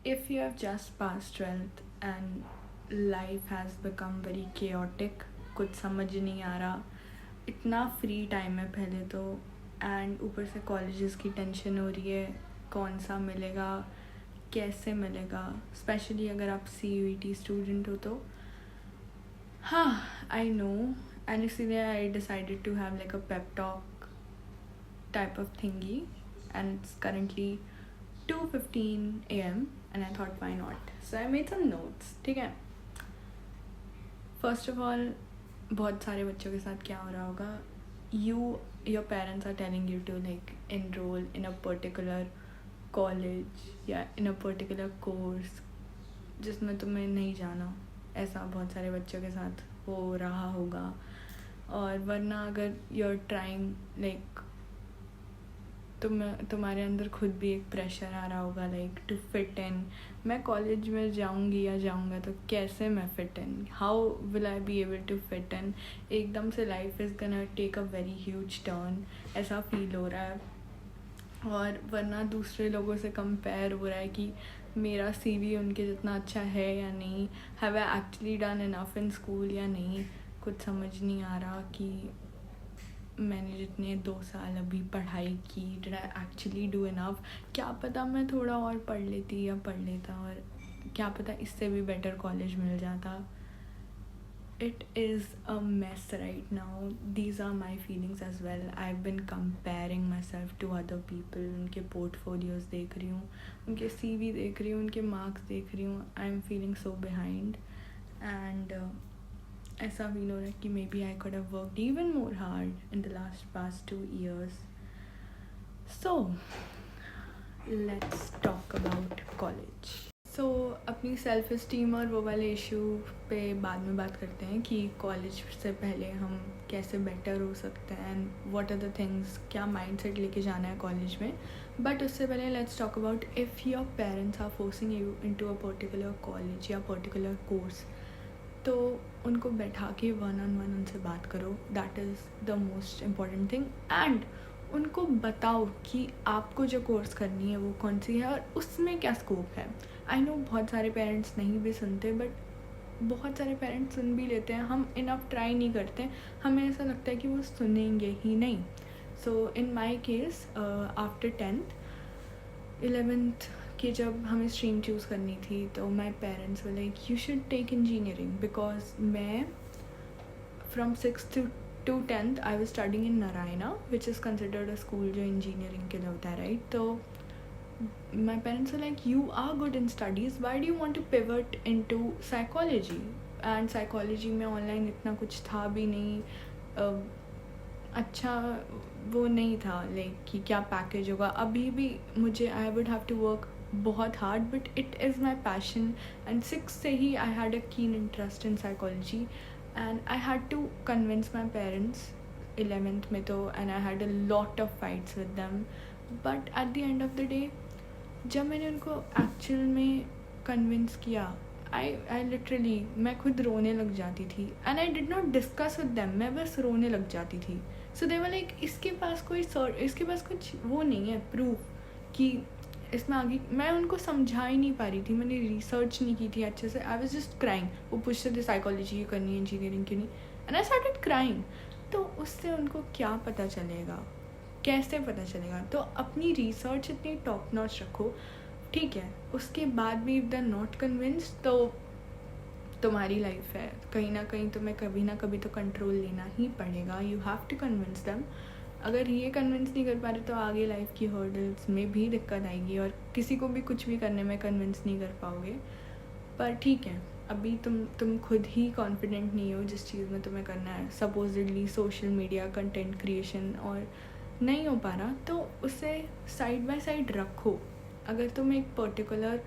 If you have just passed 12th and life has become very chaotic, कुछ समझ नहीं आ रहा, इतना फ्री टाइम है पहले तो, एंड ऊपर से कॉलेजेस की टेंशन हो रही है, कौन सा मिलेगा, कैसे मिलेगा, स्पेशली अगर आप CUET स्टूडेंट हो तो. हाँ, आई नो, एंड इसीलिए I decided to have like a pep talk type of thingy, and it's currently 2:15 a.m. and I thought why not, so I made some notes. ठीक है, फर्स्ट ऑफ ऑल बहुत सारे बच्चों के साथ क्या हो रहा होगा, your parents are telling you to like enroll in a particular college या in a particular course जिसमें तुम्हें नहीं जाना. ऐसा बहुत सारे बच्चों के साथ हो रहा होगा. और वरना अगर you're trying like तुम्हारे अंदर खुद भी एक प्रेशर आ रहा होगा लाइक टू फिट इन. मैं कॉलेज में जाऊंगी या जाऊंगा तो कैसे मैं fit in, how will I be able to fit in. एकदम से life is gonna take a very huge turn, ऐसा फील हो रहा है. और वरना दूसरे लोगों से कंपेयर हो रहा है कि मेरा CV उनके जितना अच्छा है या नहीं, have I actually done enough in school या नहीं. कुछ समझ नहीं आ रहा कि मैंने जितने 2 साल अभी पढ़ाई की, did I actually do enough. क्या पता मैं थोड़ा और पढ़ लेती या पढ़ लेता, और क्या पता इससे भी बेटर कॉलेज मिल जाता. It is a mess right now. These are my feelings as well. I have been comparing myself to other people. उनके पोर्टफोलियोज़ देख रही हूँ, उनके CV देख रही हूँ, उनके मार्क्स देख रही हूँ. I am feeling so behind, and ऐसा फील हो रहा है कि maybe I could have worked even more hard in the past 2 years. So let's talk about college. So अपनी सेल्फ इस्टीम और वो वाले इशू पे बाद में बात करते हैं कि कॉलेज से पहले हम कैसे बेटर हो सकते हैं and what are the things, क्या माइंडसेट लेके जाना है कॉलेज में. बट उससे पहले let's talk about if your parents are forcing you into a particular college या पर्टिकुलर कोर्स, तो उनको बैठा के 1-on-1 उनसे बात करो. That is the most important thing. And उनको बताओ कि आपको जो कोर्स करनी है वो कौन सी है और उसमें क्या स्कोप है. आई नो बहुत सारे पेरेंट्स नहीं भी सुनते, बट बहुत सारे पेरेंट्स सुन भी लेते हैं. हम इनफ ट्राई नहीं करते, हमें ऐसा लगता है कि वो सुनेंगे ही नहीं. सो इन my case after 10th 11th कि जब हमें स्ट्रीम चूज़ करनी थी तो my parents were like you should take engineering, because मैं from 6th to 10th I was studying in Narayana which is considered a school जो इंजीनियरिंग के लिए होता है, राइट. तो my parents were like you are good in studies, why do you want to pivot into psychology. And psychology में online इतना कुछ था भी नहीं, अच्छा वो नहीं था लाइक कि क्या पैकेज होगा. अभी भी मुझे I would have to work बहुत hard, but it is my passion. And 6 से ही I had a keen interest in psychology, and I had to convince my parents 11th में तो, and I had a lot of fights with them. But at the end of the day जब मैंने उनको actual में convince किया, I literally मैं खुद रोने लग जाती थी. And I did not discuss with them, मैं बस रोने लग जाती थी. सो दे वर लाइक इसके पास कुछ वो नहीं है प्रूफ कि इसमें आगे. मैं उनको समझा ही नहीं पा रही थी, मैंने रिसर्च नहीं की थी अच्छे से. I was just crying. वो पूछते थे साइकोलॉजी क्यों करनी है, इंजीनियरिंग क्यों नहीं, एंड आई स्टार्टेड क्राइंग. तो उससे उनको क्या पता चलेगा, कैसे पता चलेगा. तो अपनी रिसर्च इतनी टॉप नॉच रखो, ठीक है. उसके बाद भी if they are not convinced तो तुम्हारी लाइफ है, कहीं ना कहीं तुम्हें कभी ना कभी तो कंट्रोल लेना ही पड़ेगा. You have to convince them. अगर ये कन्विंस नहीं कर पा रहे तो आगे लाइफ की हर्डल्स में भी दिक्कत आएगी और किसी को भी कुछ भी करने में कन्विंस नहीं कर पाओगे. पर ठीक है, अभी तुम खुद ही कॉन्फिडेंट नहीं हो जिस चीज़ में तुम्हें करना है, supposedly social media content creation, और नहीं हो पा रहा तो उसे साइड बाय साइड रखो. अगर तुम एक पर्टिकुलर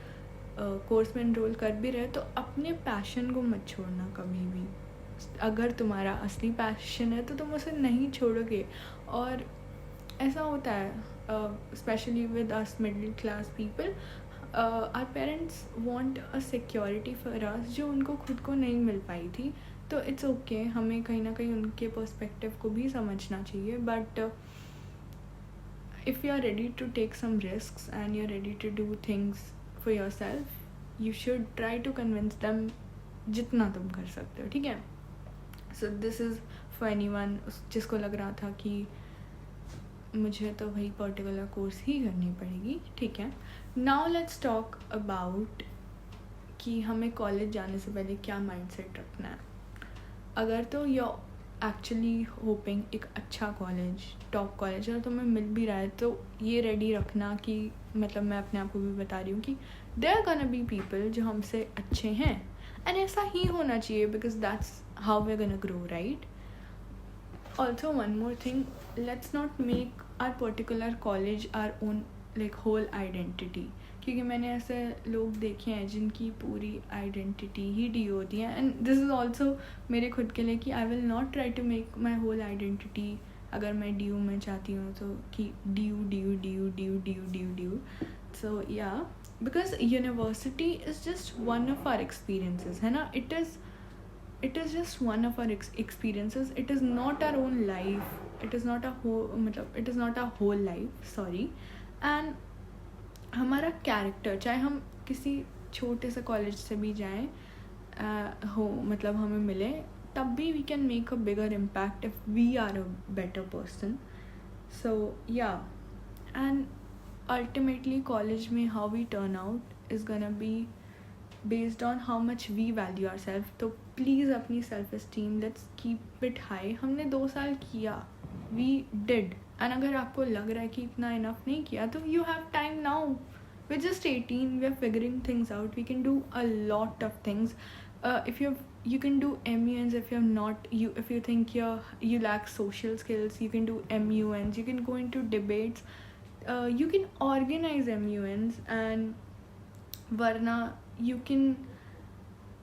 कोर्स में एनरोल कर भी रहे तो अपने पैशन को मत छोड़ना कभी भी. अगर तुम्हारा असली पैशन है तो तुम उसे नहीं छोड़ोगे. और ऐसा होता है specially with us middle class people, our parents want a security for us जो उनको खुद को नहीं मिल पाई थी. तो इट्स ओके, हमें कहीं ना कहीं उनके पर्सपेक्टिव को भी समझना चाहिए. But if you are ready to take some risks and you're ready to do things for yourself. You should try to convince them जितना तुम कर सकते हो, ठीक है. So this is for anyone जिसको लग रहा था कि मुझे तो वही पर्टिकुलर कोर्स ही करनी पड़ेगी, ठीक है. नाउ लेट्स टॉक अबाउट कि हमें कॉलेज जाने से पहले क्या माइंडसेट रखना है. अगर तो यू एक्चुअली होपिंग एक अच्छा कॉलेज, टॉप कॉलेज, और तुम्हें मिल भी रहा है तो ये रेडी रखना कि मतलब मैं अपने आप को भी बता रही हूँ कि there are gonna be people जो हमसे अच्छे हैं, एंड ऐसा ही होना चाहिए because that's how we are gonna grow, right. Also one more thing, let's not make our particular college our own like whole identity, क्योंकि मैंने ऐसे लोग देखे हैं जिनकी पूरी आइडेंटिटी ही डी होती है. एंड दिस इज़ ऑल्सो मेरे खुद के लिए कि I will not try to make my whole identity, अगर मैं डी यू में चाहती हूँ तो कि D U D U D U D U D U D U D U. So yeah, because university is just one of our experiences, है ना. It is just one of our experiences. It is not our own life. It is not a मतलब it is not a whole life, sorry. And हमारा character, चाहे हम किसी छोटे से college से भी जाएं हो, मतलब हमें मिले, तब भी we can make a bigger impact if we are a better person. So yeah, and ultimately college में how we turn out is gonna be based on how much we value our self. तो please अपनी self esteem let's keep it high. हमने 2 साल किया, we did, and अगर आपको लग रहा है कि इतना इनफ नहीं किया तो you have time now. We just 18, we are figuring things out, we can do a lot of things. If you can do MUNs. If you're not, if you think you lack social skills, you can do MUNs. You can go into debates. You can organize MUNs, and varna you can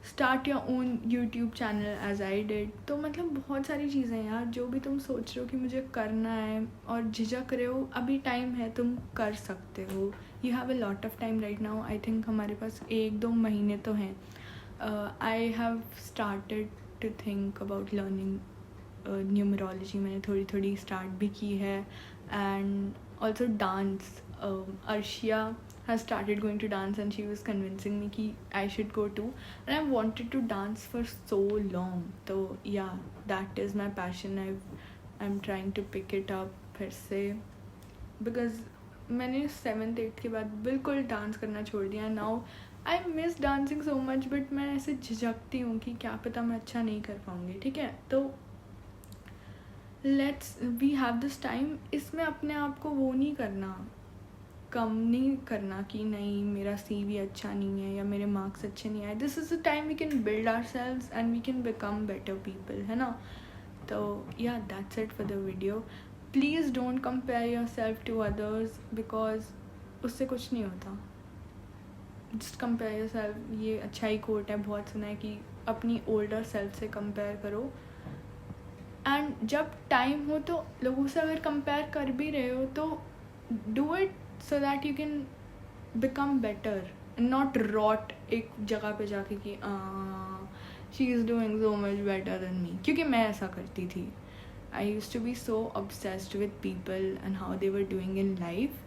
start your own YouTube channel as I did. तो मतलब बहुत सारी चीज़ें यार, जो भी तुम सोच रहे हो कि मुझे करना है और झिझक रहे हो, अभी टाइम है, तुम कर सकते हो. You have a lot of time right now. I think हमारे पास 1-2 महीने तो हैं. I have started to think about learning numerology. मैंने थोड़ी स्टार्ट भी की है. And also dance. Arshia has started going to dance and she was convincing me कि I should go too. And I wanted to dance for so long. So yeah, that is my passion. I'm trying to pick it up फिर से, because मैंने 7th 8th के बाद बिल्कुल dance करना छोड़ दिया. Now I miss dancing so much, but मैं ऐसे झिझकती हूँ कि क्या पता मैं अच्छा नहीं कर पाऊँगी, ठीक है. तो let's we have this time. इसमें अपने आप को वो नहीं करना, कम नहीं करना कि नहीं मेरा CV अच्छा नहीं है या मेरे मार्क्स अच्छे नहीं आए. This is the time we can build ourselves and we can become better people, है ना. तो yeah, that's it for the video. Please don't compare yourself to others, because उससे कुछ नहीं होता. Just compare yourself. ये अच्छा ही coat है, बहुत सुना है कि अपनी ओल्डर सेल्फ से कंपेयर करो. एंड जब टाइम हो तो लोगों से अगर कंपेयर कर भी रहे हो तो do it so that you can become better, and not rot एक जगह पे जाके कि she is doing so much better than me, क्योंकि मैं ऐसा करती थी. I used to be so obsessed with people and how they were doing in life,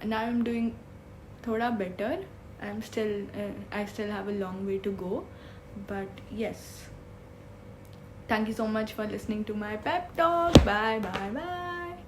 and now I'm doing थोड़ा better. I still have a long way to go, but yes, thank you so much for listening to my pep talk. Bye.